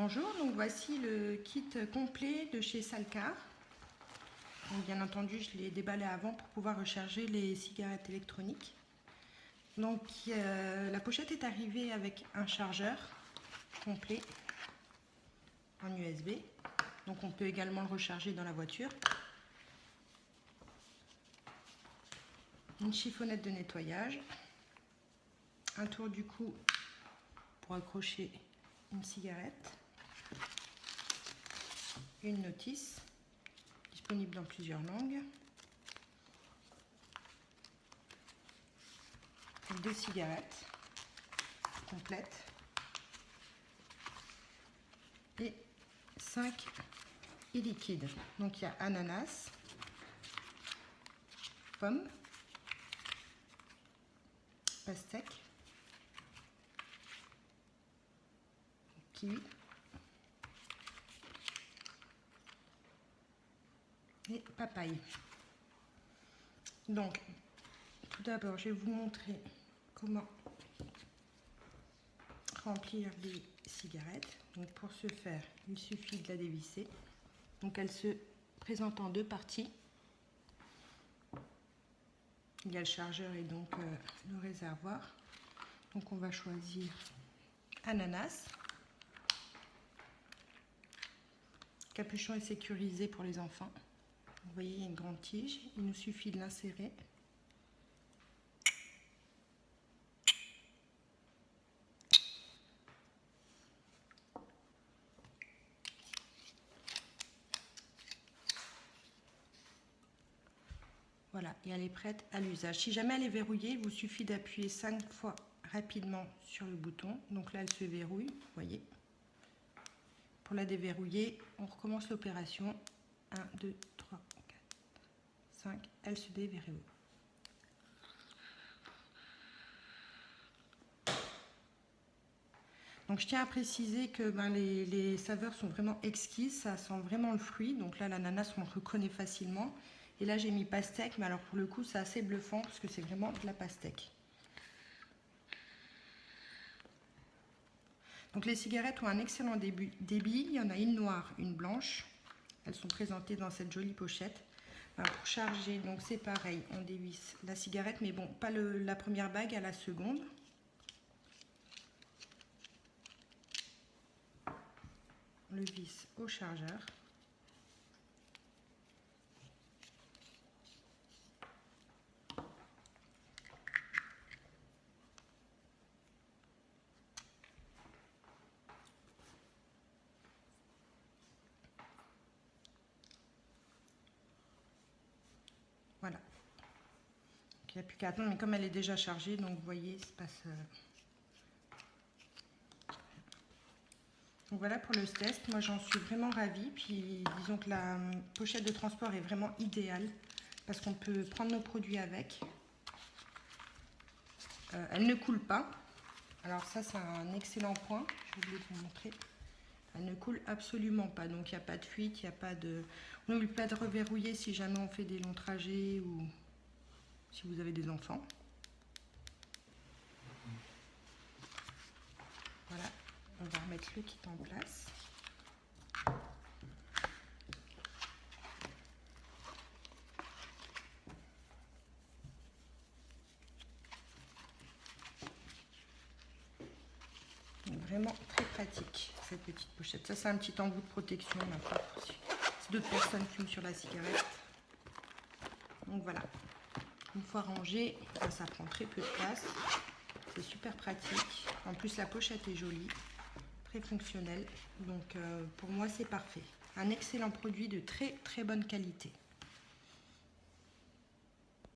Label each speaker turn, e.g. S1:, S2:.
S1: Bonjour, donc voici le kit complet de chez Salcar. Donc, bien entendu, je l'ai déballé avant pour pouvoir recharger les cigarettes électroniques. Donc la pochette est arrivée avec un chargeur complet en USB. Donc on peut également le recharger dans la voiture. Une chiffonnette de nettoyage. Un tour du cou pour accrocher une cigarette. Une notice disponible dans plusieurs langues. Deux cigarettes complètes et 5 e-liquides. Donc il y a ananas, pomme, pastèque, kiwi et papaye. Donc tout d'abord je vais vous montrer comment remplir les cigarettes. Donc pour ce faire, il suffit de la dévisser. Donc elle se présente en deux parties. Il y a le chargeur et donc le réservoir. Donc on va choisir ananas. Le capuchon est sécurisé pour les enfants. Vous voyez, il y a une grande tige. Il nous suffit de l'insérer. Voilà, et elle est prête à l'usage. Si jamais elle est verrouillée, il vous suffit d'appuyer 5 fois rapidement sur le bouton. Donc là, elle se verrouille, vous voyez. Pour la déverrouiller, on recommence l'opération. 1, 2, 3, 4, 5, elle se déverrouille. Donc je tiens à préciser que les saveurs sont vraiment exquises, ça sent vraiment le fruit. Donc là, l'ananas, on le reconnaît facilement. Et là, j'ai mis pastèque, mais alors pour le coup, c'est assez bluffant parce que c'est vraiment de la pastèque. Donc les cigarettes ont un excellent débit. Il y en a une noire, une blanche. Elles sont présentées dans cette jolie pochette. Alors pour charger, donc c'est pareil, on dévisse la cigarette, mais bon, pas la première bague, à la seconde. On le visse au chargeur. Voilà. Donc, il n'y a plus qu'à attendre, mais comme elle est déjà chargée, donc vous voyez, il se passe... Donc voilà pour le test, moi j'en suis vraiment ravie, puis disons que la pochette de transport est vraiment idéale parce qu'on peut prendre nos produits avec. Elle ne coule pas, alors ça c'est un excellent point, je voulais vous montrer. Elle ne coule absolument pas, donc il n'y a pas de fuite, il n'y a pas de... On n'oublie pas de reverrouiller si jamais on fait des longs trajets ou si vous avez des enfants. Voilà. On va remettre le kit en place. Vraiment très pratique cette petite pochette. Ça c'est un petit embout de protection. C'est d'autres personnes fument sur la cigarette. Donc voilà. Une fois rangé, ça prend très peu de place. C'est super pratique. En plus la pochette est jolie. Très fonctionnel, donc pour moi c'est parfait. Un excellent produit de très très bonne qualité.